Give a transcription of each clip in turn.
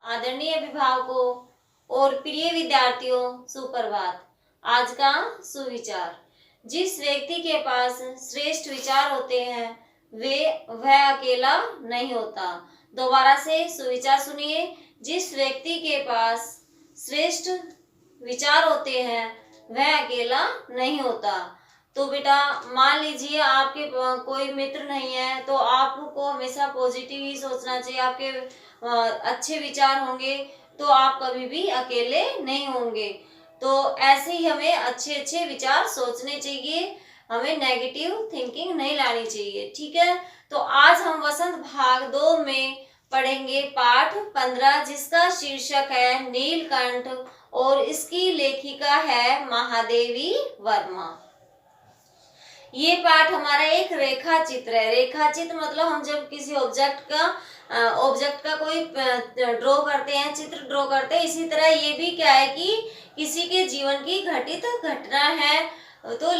आदरणीय अभिभावकों और प्रिय विद्यार्थियों, सुप्रभात। आज का सुविचार। जिस व्यक्ति के पास श्रेष्ठ विचार होते हैं वह अकेला नहीं होता। दोबारा से सुविचार सुनिए। जिस व्यक्ति के पास श्रेष्ठ विचार होते हैं वह अकेला नहीं होता। तो बेटा मान लीजिए आपके कोई मित्र नहीं है तो आपको हमेशा पॉजिटिव ही सोचना चाहिए। आपके अच्छे विचार होंगे तो आप कभी भी अकेले नहीं होंगे। तो ऐसे ही हमें अच्छे अच्छे विचार सोचने चाहिए, हमें नेगेटिव थिंकिंग नहीं लानी चाहिए। ठीक है, तो आज हम वसंत भाग 2 में पढ़ेंगे पाठ 15 जिसका शीर्षक है नीलकंठ और इसकी लेखिका है महादेवी वर्मा। ये पाठ हमारा एक रेखा चित्र है। रेखा चित्र मतलब हम जब किसी ऑब्जेक्ट का कोई ड्रॉ करते हैं, चित्र ड्रॉ करते हैं, इसी तरह ये भी क्या है कि किसी के जीवन की घटित घटना है तो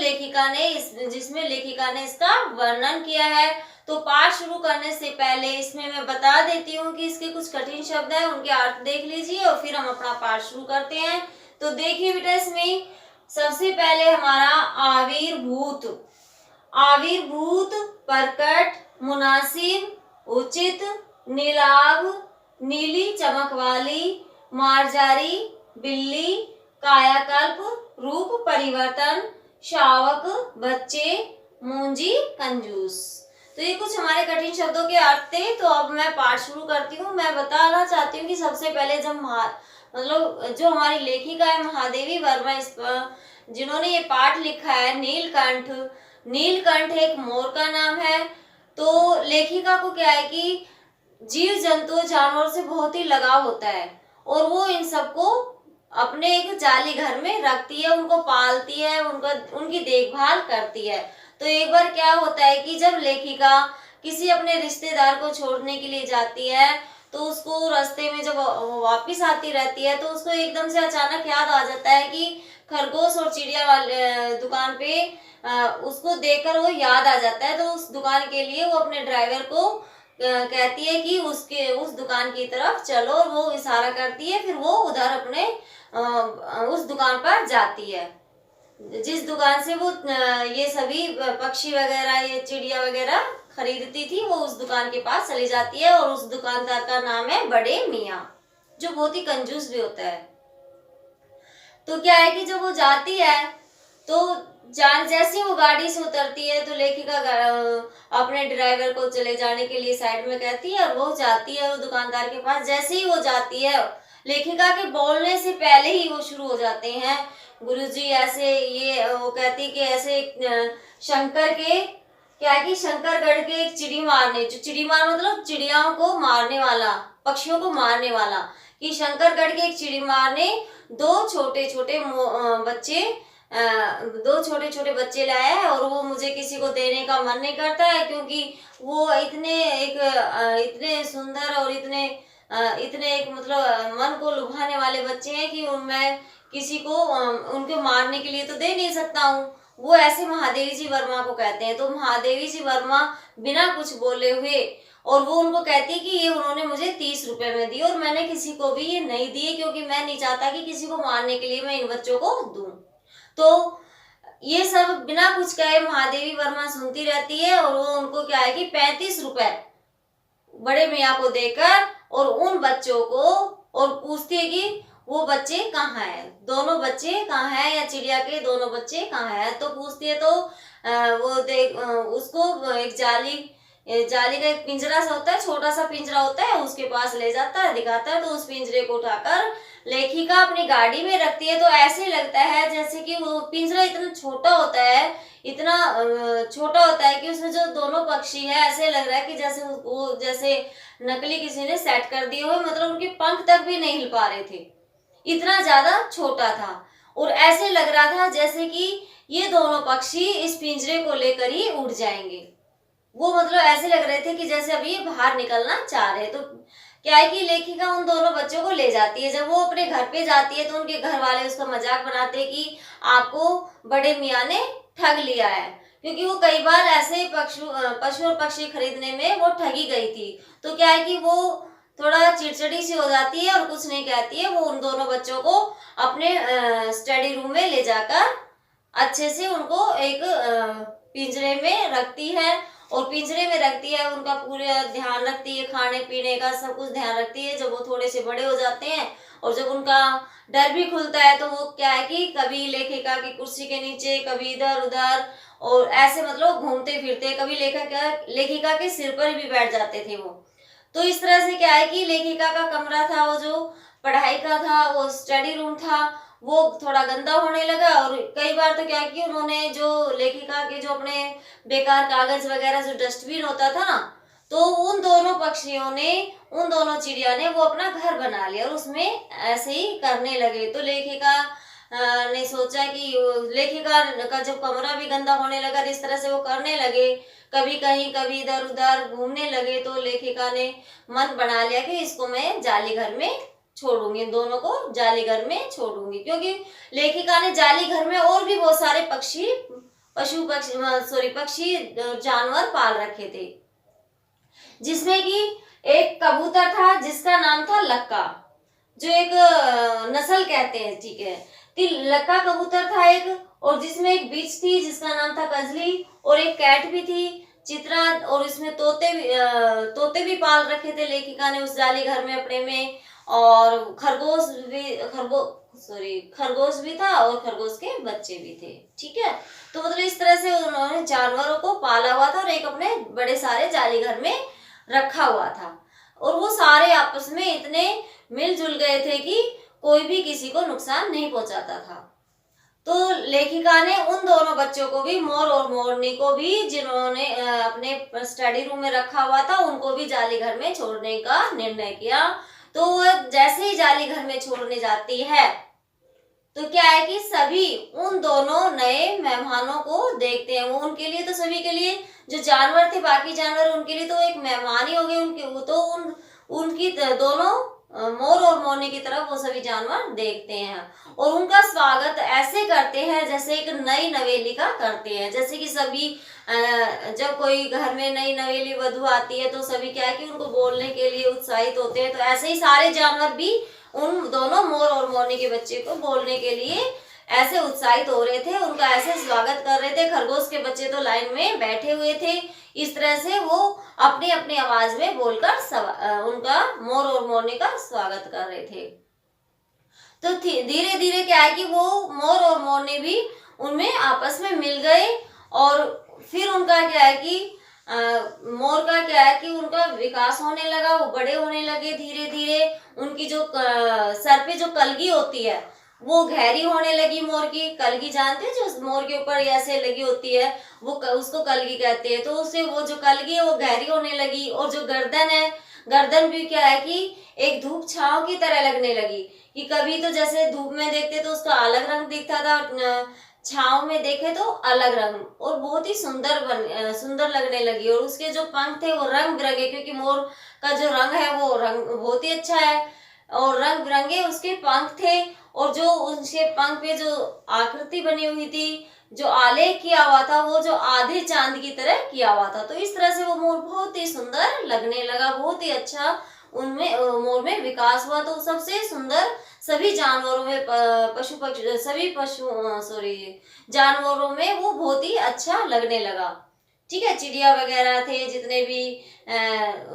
जिसमें लेखिका ने इसका वर्णन किया है। तो पाठ शुरू करने से पहले इसमें मैं बता देती हूँ कि इसके कुछ कठिन शब्द हैं, उनके अर्थ देख लीजिए और फिर हम अपना पाठ शुरू करते हैं। तो देखिए बेटा, इसमें सबसे पहले हमारा आविर्भूत, प्रकट, मुनासिब, उचित, नीलाभ, नीली चमक वाली, मार्जारी, बिल्ली, कायाकल्प, रूप परिवर्तन, शावक, बच्चे, मूंजी, कंजूस। तो ये कुछ हमारे कठिन शब्दों के अर्थ थे। तो अब मैं पाठ शुरू करती हूँ। मैं बताना चाहती हूँ कि सबसे पहले जब मतलब जो हमारी लेखिका है महादेवी वर्मा, जिन्होंने ये पाठ लिखा है नीलकंठ, नीलकंठ एक मोर का नाम है। तो लेखिका को क्या है कि जीव जंतु जानवर से बहुत ही लगाव होता है और वो इन सबको अपने एक जाली घर में रखती है, उनको पालती है, उनकी देखभाल करती है। तो एक बार क्या होता है कि जब लेखिका किसी अपने रिश्तेदार को छोड़ने के लिए जाती है तो उसको रास्ते में जब वापस आती रहती है तो उसको एकदम से अचानक याद आ जाता है कि खरगोश और चिड़िया वाले दुकान पे उसको देखकर वो याद आ जाता है। तो उस दुकान के लिए वो अपने ड्राइवर को कहती है कि उस दुकान की तरफ चलो, और वो इशारा करती है। फिर वो उधर अपने उस दुकान पर जाती है जिस दुकान से वो ये सभी पक्षी वगैरह, ये चिड़िया वगैरह खरीदती थी। वो उस दुकान के पास चली जाती है और उस दुकानदार का नाम है बड़े मियाँ, जो बहुत ही कंजूस भी होता है। तो क्या है कि जब वो जाती है तो जैसे वो गाड़ी से उतरती है तो लेखिका अपने ड्राइवर को चले जाने के लिए साइड में कहती है और वो जाती है वो दुकानदार के पास। जैसे ही वो जाती है, लेखिका के बोलने से पहले ही वो शुरू हो जाते हैं, गुरुजी ऐसे, ये वो कहती कि ऐसे शंकर के क्या है कि शंकरगढ़ के एक चिड़ी मार मतलब चिड़ियाओं को मारने वाला, पक्षियों को मारने वाला, कि शंकरगढ़ के एक चिड़ी मार ने दो छोटे छोटे बच्चे लाया है और वो मुझे किसी को देने का मन नहीं करता है, क्योंकि वो इतने सुंदर और इतने एक मतलब मन को लुभाने वाले बच्चे हैं कि मैं किसी को उनको मारने के लिए तो दे नहीं सकता हूँ। वो ऐसे महादेवी जी वर्मा को कहते हैं। तो महादेवी जी वर्मा बिना कुछ बोले हुए, और वो उनको कहती है कि ये उन्होंने मुझे 30 रुपए में दी और मैंने किसी को भी ये नहीं दिए, क्योंकि मैं नहीं चाहता कि किसी को मारने के लिए मैं इन बच्चों को दूं। तो ये सब बिना कुछ कहे महादेवी वर्मा सुनती रहती है और वो उनको क्या है कि 35 रुपए बड़े मियाँ को देकर और उन बच्चों को और पूछती है कि वो बच्चे कहाँ हैं, दोनों बच्चे कहाँ हैं, या चिड़िया के दोनों बच्चे कहाँ हैं। तो पूछती है तो उसको एक जाली का एक पिंजरा सा होता है, छोटा सा पिंजरा होता है, उसके पास ले जाता है, दिखाता है। तो उस पिंजरे को उठाकर लेखिका अपनी गाड़ी में रखती है। तो ऐसे लगता है जैसे कि वो पिंजरा इतना छोटा होता है कि उसमें जो दोनों पक्षी है, ऐसे लग रहा है कि जैसे नकली किसी ने सेट कर दिए हुए, मतलब उनके पंख तक भी नहीं हिल पा रहे थे, इतना ज्यादा छोटा था। और ऐसे लग रहा था जैसे कि ये दोनों पक्षी इस पिंजरे को लेकर ही उड़ जाएंगे। वो मतलब ऐसे लग रहे थे कि जैसे अभी ये बाहर निकलना चाह रहे। तो क्या है कि लेखिका उन दोनों बच्चों को ले जाती है। जब वो अपने घर पे जाती है तो उनके घर वाले उसका मजाक बनाते हैं कि आपको बड़े मियाँ ने ठग लिया है, क्योंकि वो कई बार ऐसे पशु और पक्षी खरीदने में वो ठगी गई थी। तो क्या है कि वो थोड़ा चिड़चिड़ी सी हो जाती है और कुछ नहीं कहती है। वो उन दोनों बच्चों को अपने स्टडी रूम में ले जाकर अच्छे से उनको एक पिंजरे में रखती है, और पिंजरे में रखती है, उनका पूरा ध्यान रखती है, खाने पीने का सब कुछ ध्यान रखती है। जब वो थोड़े से बड़े हो जाते हैं और जब उनका डर भी खुलता है, तो वो क्या है कि कभी लेखिका की कुर्सी के नीचे, कभी इधर उधर, और ऐसे मतलब घूमते फिरते, कभी लेखिका के सिर पर भी बैठ जाते थे वो। तो इस तरह से क्या है कि लेखिका का कमरा था, वो जो पढ़ाई का था, वो स्टडी रूम था, वो थोड़ा गंदा होने लगा। और कई बार तो क्या कि उन्होंने जो लेखिका के जो अपने बेकार कागज वगैरह, जो डस्टबिन होता था ना, तो उन दोनों पक्षियों ने, उन दोनों चिड़िया ने वो अपना घर बना लिया और उसमें ऐसे ही करने लगे। तो लेखिका ने सोचा कि लेखिका का जब कमरा भी गंदा होने लगा, इस तरह से वो करने लगे, कभी कहीं कभी इधर उधर घूमने लगे, तो लेखिका ने मन बना लिया कि इसको मैं जाली घर में छोड़ूंगी, इन दोनों को जाली घर में छोड़ूंगी। क्योंकि लेखिका ने जाली घर में और भी बहुत सारे पक्षी जानवर पाल रखे थे, जिसमें कि एक कबूतर था जिसका नाम था लक्का, जो एक नस्ल कहते हैं, ठीक है। तो लक्का कबूतर था एक, और जिसमें एक बीच थी जिसका नाम था कजली, और एक कैट भी थी चित्रा, और इसमें तोते भी पाल रखे थे लेखिका ने उस जाली घर में अपने में। और खरगोश भी था, और खरगोश के बच्चे भी थे, ठीक है। तो मतलब इस तरह से उन्होंने जानवरों को पाला हुआ था और एक अपने बड़े सारे जाली घर में रखा हुआ था। और वो सारे आपस में इतने मिलजुल गए थे कि कोई भी किसी को नुकसान नहीं पहुंचाता था। तो लेखिका ने उन दोनों बच्चों को भी, मोर और मोरनी को भी, जिन्होंने अपने स्टडी रूम में रखा हुआ था, उनको भी जाली घर में छोड़ने का निर्णय किया। तो जैसे ही जाली घर में छोड़ने जाती है, तो क्या है कि सभी उन दोनों नए मेहमानों को देखते हैं। वो उनके लिए, तो सभी के लिए, जो जानवर थे, बाकी जानवर, उनके लिए तो एक मेहमान ही हो गए उनके, वो तो उनकी दोनों मोर और मोरनी की तरफ वो सभी जानवर देखते हैं और उनका स्वागत ऐसे करते हैं जैसे एक नई नवेली का करते हैं। जैसे कि सभी जब कोई घर में नई नवेली वधू आती है, तो सभी क्या है कि उनको बोलने के लिए उत्साहित होते हैं। तो ऐसे ही सारे जानवर भी उन दोनों मोर और मोरनी के बच्चे को बोलने के लिए ऐसे उत्साहित हो रहे थे, उनका ऐसे स्वागत कर रहे थे। खरगोश के बच्चे तो लाइन में बैठे हुए थे। इस तरह से वो अपनी अपनी आवाज में बोलकर उनका मोर और मोरनी का स्वागत कर रहे थे। तो धीरे धीरे क्या है कि वो मोर और मोरनी भी उनमें आपस में मिल गए। और फिर उनका क्या है कि मोर का क्या है कि उनका विकास होने लगा, वो बड़े होने लगे धीरे धीरे। उनकी जो सर पे जो कलगी होती है वो गहरी होने लगी। मोर की कलगी जानते हैं, जो मोर के ऊपर ऐसे लगी होती है, वो उसको कलगी कहते हैं। तो उससे वो जो कलगी है वो गहरी होने लगी। और जो गर्दन है, गर्दन भी क्या है कि एक धूप छांव की तरह लगने लगी, कि कभी तो जैसे धूप में देखते तो उसका अलग रंग दिखता था, छांव में देखे तो अलग रंग, और बहुत ही सुंदर लगने लगी। और उसके जो पंख थे वो रंग बिरंगे, क्योंकि मोर का जो रंग है वो रंग बहुत ही अच्छा है, और रंग बिरंगे उसके पंख थे। और जो उसके पंख पे जो आकृति बनी हुई थी, जो आलेख किया हुआ था, वो जो आधे चांद की तरह किया हुआ था। तो इस तरह से वो मोर बहुत ही सुंदर लगने लगा, बहुत ही अच्छा उनमें मोर में विकास हुआ। तो सबसे सुंदर सभी जानवरों में जानवरों में वो बहुत ही अच्छा लगने लगा, ठीक है। चिड़िया वगैरह थे जितने भी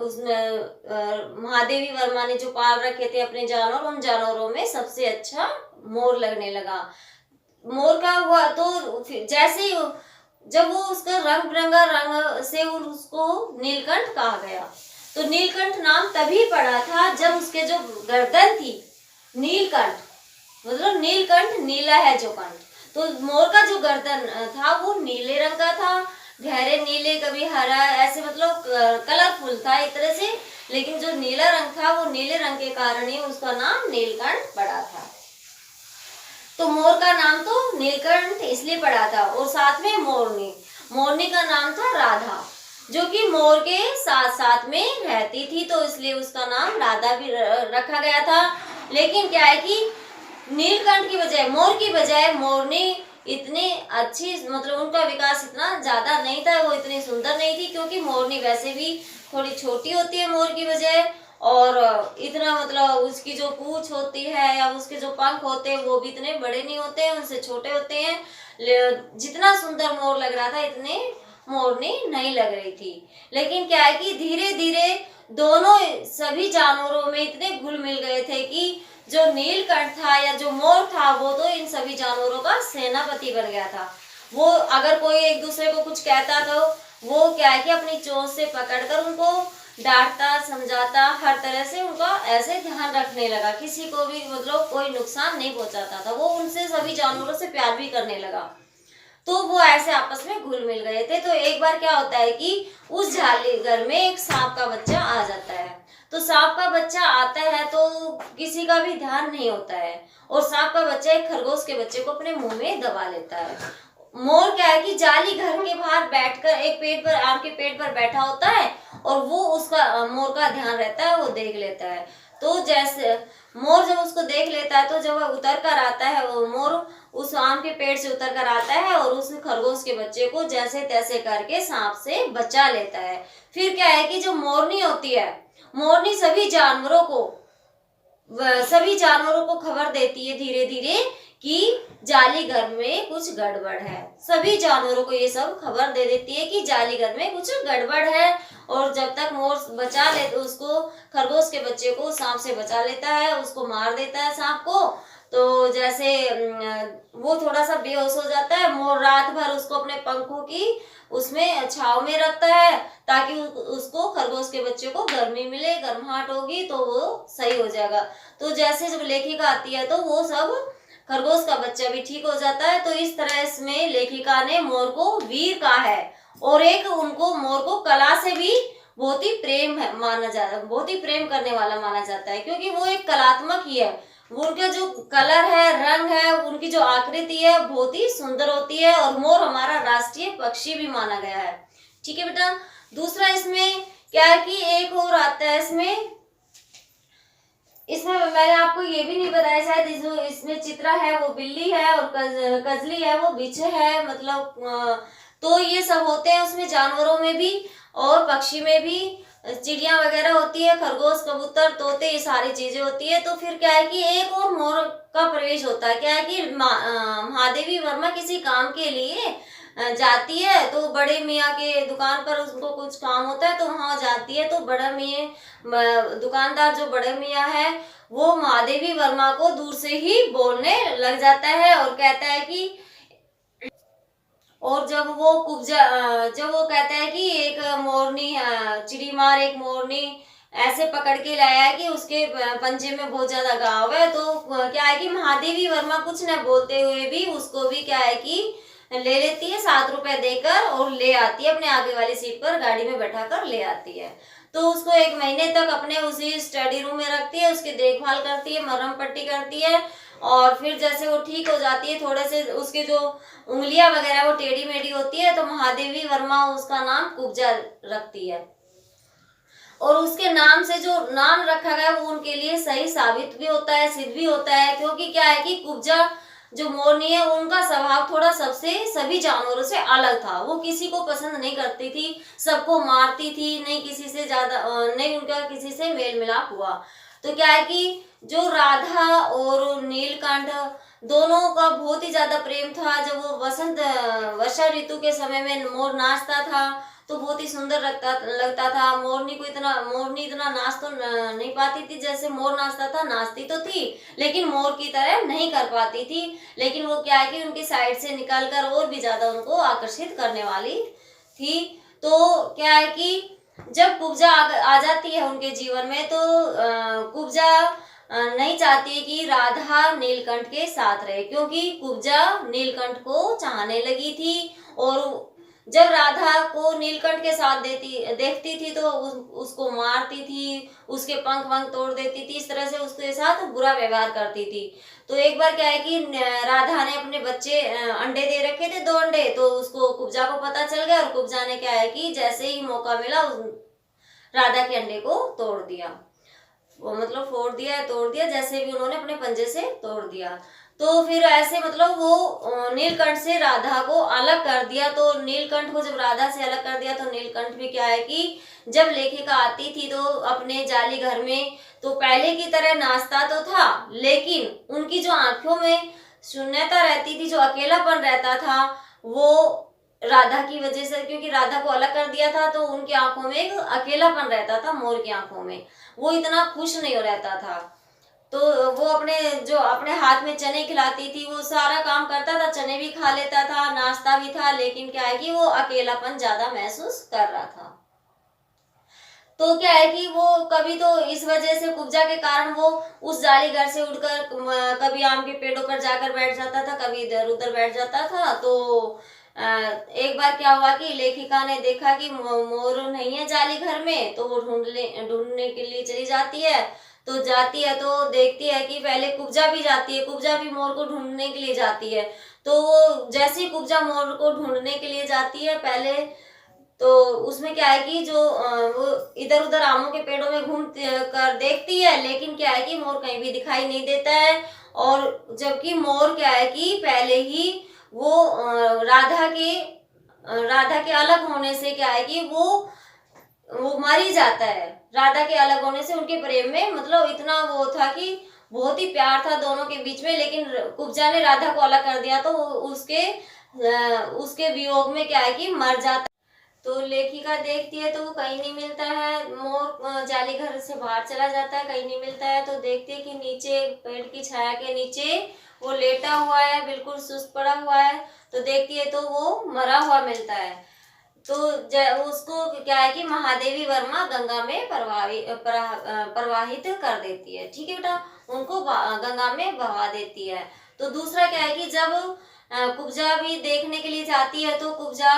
उसमें महादेवी वर्मा ने जो पाल रखे थे अपने जानवर, उन जानवरों में सबसे अच्छा मोर लगने लगा। मोर का हुआ तो जैसे ही जब वो उसका रंग बिरंगा रंग से उसको नीलकंठ कहा गया। तो नीलकंठ नाम तभी पड़ा था जब उसके जो गर्दन थी, नीलकंठ मतलब नीलकंठ नीला है जो कंठ, तो मोर का जो गर्दन था वो नीले रंग का था, गहरे नीले, कभी हरा, ऐसे मतलब कलरफुल था एक तरह से। लेकिन जो नीला रंग था वो नीले रंग के कारण ही उसका नाम नीलकंठ पड़ा था। तो मोर का नाम तो नीलकंठ इसलिए पड़ा था। और साथ में मोरनी का नाम था राधा, जो कि मोर के साथ साथ में रहती थी, तो इसलिए उसका नाम राधा भी रखा गया था। लेकिन क्या है कि नीलकंठ की बजाय, मोर की बजाय मोरनी इतनी अच्छी, मतलब उनका विकास इतना ज्यादा नहीं था, वो इतनी सुंदर नहीं थी, क्योंकि मोरनी वैसे भी थोड़ी छोटी होती है मोर की बजाय। और इतना मतलब उसकी जो पूंछ होती है या उसके जो पंख होते हैं वो भी इतने बड़े नहीं होते हैं, उनसे छोटे होते हैं। जितना सुंदर मोर लग रहा था इतने मोरनी नहीं लग रही थी। लेकिन क्या है कि धीरे धीरे दोनों सभी जानवरों में इतने घुल मिल गए थे कि जो नीलकंठ था या जो मोर था वो तो इन सभी जानवरों का सेनापति बन गया था। वो अगर कोई एक दूसरे को कुछ कहता तो वो क्या है कि अपनी चोंच से पकड़कर उनको डांटता समझाता, हर तरह से उनका ऐसे ध्यान रखने लगा, किसी को भी मतलब कोई नुकसान नहीं पहुंचाता था। वो उनसे सभी जानवरों से प्यार भी करने लगा। तो वो ऐसे आपस में घुल मिल गए थे। तो एक बार क्या होता है कि उस जालीगर में एक सांप का बच्चा आ जाता है। तो सांप का बच्चा आता है तो किसी का भी ध्यान नहीं होता है, और सांप का बच्चा एक खरगोश के बच्चे को अपने मुंह में दबा लेता है। मोर क्या है कि जाली घर के बाहर बैठकर एक पेड़ पर, आम के पेड़ पर बैठा होता है, और वो उसका मोर का ध्यान रहता है, वो देख लेता है। तो जैसे मोर जब उसको देख लेता है तो जब वह उतर कर आता है, वो मोर उस आम के पेड़ से उतर कर आता है और उस खरगोश के बच्चे को जैसे तैसे करके सांप से बचा लेता है। फिर क्या है कि जो मोरनी होती है, मोरनी सभी जानवरों को खबर देती है धीरे धीरे कि जाली घर में कुछ गड़बड़ है। सभी जानवरों को ये सब खबर दे देती है कि जाली घर में कुछ गड़बड़ है। और जब तक मोर बचा ले तो उसको, खरगोश के बच्चे को सांप से बचा लेता है, उसको मार देता है सांप को। तो जैसे वो थोड़ा सा बेहोश हो जाता है। मोर रात भर उसको अपने पंखों की उसमें छाव में रखता है ताकि उसको, खरगोश के बच्चे को गर्मी मिले, गर्माहट होगी तो वो सही हो जाएगा। तो जैसे जब लेखिका आती है तो वो सब, खरगोश का बच्चा भी ठीक हो जाता है। तो इस तरह इसमें लेखिका ने मोर को वीर कहा है, और एक उनको मोर को कला से भी बहुत ही प्रेम है माना जाता है, बहुत ही प्रेम करने वाला माना जाता है, क्योंकि वो एक कलात्मक ही है। उनका जो कलर है, रंग है, उनकी जो आकृति है बहुत ही सुंदर होती है, और मोर हमारा राष्ट्रीय पक्षी भी माना गया है। ठीक है बेटा। दूसरा इसमें क्या है कि एक और आता है इसमें मैंने आपको ये भी नहीं बताया शायद, जो इसमें चित्रा है वो बिल्ली है, और कजली है वो बिच्छू है, मतलब तो ये सब होते हैं उसमें, जानवरों में भी और पक्षी में भी। चिड़िया वगैरह होती है, खरगोश, कबूतर, तोते, ये सारी चीजें होती है। तो फिर क्या है कि एक और मोर का प्रवेश होता है। क्या है कि महादेवी वर्मा किसी काम के लिए जाती है, तो बड़े मियाँ के दुकान पर उसको कुछ काम होता है तो वहां जाती है। तो बड़ा मियाँ, दुकानदार जो बड़े मियाँ है, वो महादेवी वर्मा को दूर से ही बोलने लग जाता है और कहता है कि, और जब वो कहता है कि एक मोरनी, चिड़ीमार एक मोरनी ऐसे पकड़ के लाया है कि उसके पंजे में बहुत ज्यादा घाव है। तो क्या है कि महादेवी वर्मा कुछ न बोलते हुए भी उसको भी क्या है कि ले लेती है 7 रुपए देकर, और ले आती है अपने आगे वाली सीट पर, गाड़ी में बैठा कर ले आती है। तो उसको 1 महीने तक अपने उसी स्टडी रूम में रखती है, उसकी देखभाल करती है, मरहम पट्टी करती है। और फिर जैसे वो ठीक हो जाती है, थोड़े से उसके जो उंगलियां वगैरह वो टेढ़ी मेढ़ी होती है, तो महादेवी वर्मा उसका नाम कुब्जा रखती है। और उसके नाम से जो नाम रखा गया वो उनके लिए सही साबित भी होता है, सिद्ध भी होता है। क्योंकि क्या है कि कुब्जा जो मोरनी है, उनका स्वभाव थोड़ा सभी जानवरों से अलग था। वो किसी को पसंद नहीं करती थी, सबको मारती थी, नहीं किसी से ज्यादा, नहीं उनका किसी से मेल मिलाप हुआ। तो क्या है कि जो राधा और नीलकंठ दोनों का बहुत ही ज्यादा प्रेम था। जब वो वर्षा ऋतु के समय में मोर नाचता था तो बहुत ही सुंदर लगता था। मोरनी इतना नाच तो नहीं पाती थी जैसे मोर नाचता था, नाचती तो थी लेकिन मोर की तरह नहीं कर पाती थी। लेकिन वो क्या है कि उनकी साइड से निकलकर और भी ज्यादा उनको आकर्षित करने वाली थी। तो क्या है कि जब कुब्जा आ जाती है उनके जीवन में, तो कुब्जा नहीं चाहती है कि राधा नीलकंठ के साथ रहे, क्योंकि कुब्जा नीलकंठ को चाहने लगी थी। और जब राधा को नीलकंठ के साथ देखती थी तो उसको मारती थी, उसके पंख वंख तोड़ देती थी, इस तरह से उसके साथ बुरा व्यवहार करती थी। तो एक बार क्या है कि राधा ने अपने बच्चे अंडे दे रखे थे, 2 अंडे, तो उसको कुब्जा को पता चल गया, और कुब्जा ने क्या है कि जैसे ही मौका मिला राधा के अंडे को तोड़ दिया। वो मतलब फोड़ दिया या तोड़ दिया, जैसे भी उन्होंने अपने पंजे से तोड़ दिया। तो फिर ऐसे मतलब वो नीलकंठ से राधा को अलग कर दिया। तो नीलकंठ को जब राधा से अलग कर दिया तो नीलकंठ भी क्या है कि जब लेखिका आती थी तो अपने जाली घर में, तो पहले की तरह नाचता तो था, लेकिन उनकी जो आंखों में शून्यता रहती थी, जो अकेलापन रहता था, वो राधा की वजह से, क्योंकि राधा को अलग कर दिया था तो उनकी आंखों में एक अकेलापन रहता था, मोर की आंखों में वो इतना खुश नहीं रहता था। तो वो अपने हाथ में चने खिलाती थी, वो सारा काम करता था, चने भी खा लेता था, नाश्ता भी था, लेकिन क्या है कि वो अकेलापन ज्यादा महसूस कर रहा था। तो क्या है कि वो कभी तो इस वजह से कुब्जा के कारण वो उस जाली घर से उड़कर कभी आम के पेड़ों पर जाकर बैठ जाता था, कभी इधर उधर बैठ जाता था। तो एक बार क्या हुआ कि लेखिका ने देखा कि मोर नहीं है जाली घर में, तो वो ढूंढने के लिए चली जाती है। तो जाती है तो देखती है कि पहले कुब्जा भी जाती है, कुब्जा भी मोर को ढूंढने के लिए जाती है। तो वो जैसे ही कुब्जा मोर को ढूंढने के लिए जाती है पहले, तो उसमें क्या है कि वो इधर उधर आमों के पेड़ों में घूम कर देखती है, लेकिन क्या है कि मोर कहीं भी दिखाई नहीं देता है। और जबकि मोर क्या है कि पहले ही वो राधा के अलग होने से क्या है कि वो मर ही जाता है। राधा के अलग होने से उनके प्रेम में मतलब इतना वो था कि बहुत ही प्यार था दोनों के बीच में, लेकिन कुब्जा ने राधा को अलग कर दिया तो उसके वियोग में क्या है कि मर जाता। तो लेखिका देखती है तो वो कहीं नहीं मिलता है, मोर जाली घर से बाहर चला जाता है, कहीं नहीं मिलता है। तो देखती है कि नीचे पेड़ की छाया के नीचे वो लेटा हुआ है, बिल्कुल सुस्त पड़ा हुआ है। तो देखती है तो वो मरा हुआ मिलता है। तो उसको क्या है कि महादेवी वर्मा गंगा में प्रवाहित कर देती है। ठीक है बेटा, उनको गंगा में बहा देती है। तो दूसरा क्या है कि जब कुब्जा भी देखने के लिए जाती है तो कुब्जा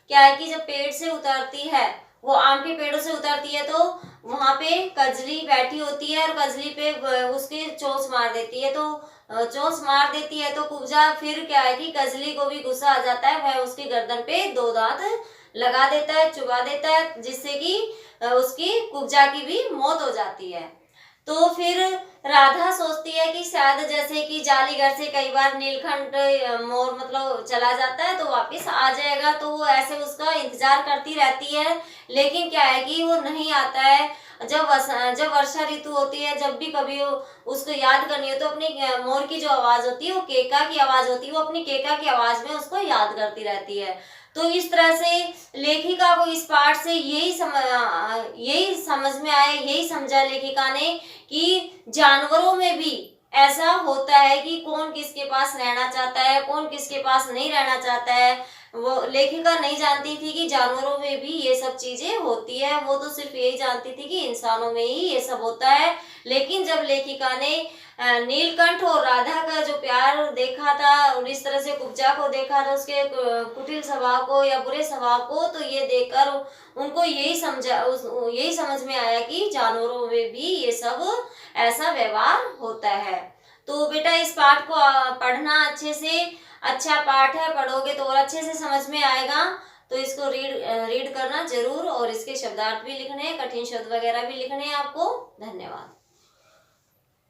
क्या है कि जब पेड़ से उतरती है, वो आम के पेड़ों से उतरती है, तो वहां पे कजली बैठी होती है और कजली पे उसके चोंच मार देती है। तो चोंच मार देती है तो कुब्जा फिर क्या है कि कजली को भी गुस्सा आ जाता है, वह उसकी गर्दन पे दो दांत लगा देता है, चुबा देता है, जिससे कि उसकी कुब्जा की भी मौत हो जाती है। तो फिर राधा सोचती है कि शायद जैसे कि जाली घर से कई बार नीलकंठ मोर मतलब चला जाता है तो वापस आ जाएगा, तो वो ऐसे उसका इंतजार करती रहती है। लेकिन क्या है कि वो नहीं आता है। जब वर्षा ऋतु होती है, जब भी कभी उसको याद करनी हो तो अपनी मोर की जो आवाज होती है वो केका की आवाज होती है, वो अपनी केका की आवाज में उसको याद करती रहती है। तो इस तरह से लेखिका को इस पाठ से यही समझ में आया, यही समझा लेखिका ने कि जानवरों में भी ऐसा होता है कि कौन किसके पास रहना चाहता है, कौन किसके पास नहीं रहना चाहता है। वो लेखिका नहीं जानती थी कि जानवरों में भी ये सब चीजें होती है, वो तो सिर्फ यही जानती थी कि इंसानों में ही ये सब होता है। लेकिन जब लेखिका ने नीलकंठ और राधा का जो प्यार देखा था और इस तरह से कुब्जा को देखा था, उसके कुटिल स्वभाव को या बुरे स्वभाव को, तो ये देखकर उनको यही समझ में आया कि जानवरों में भी ये सब ऐसा व्यवहार होता है। तो बेटा इस पाठ को पढ़ना अच्छे से, अच्छा पाठ है, पढ़ोगे तो और अच्छे से समझ में आएगा। तो इसको रीड करना जरूर, और इसके शब्दार्थ भी लिखने हैं, कठिन शब्द वगैरह भी लिखने हैं आपको। धन्यवाद।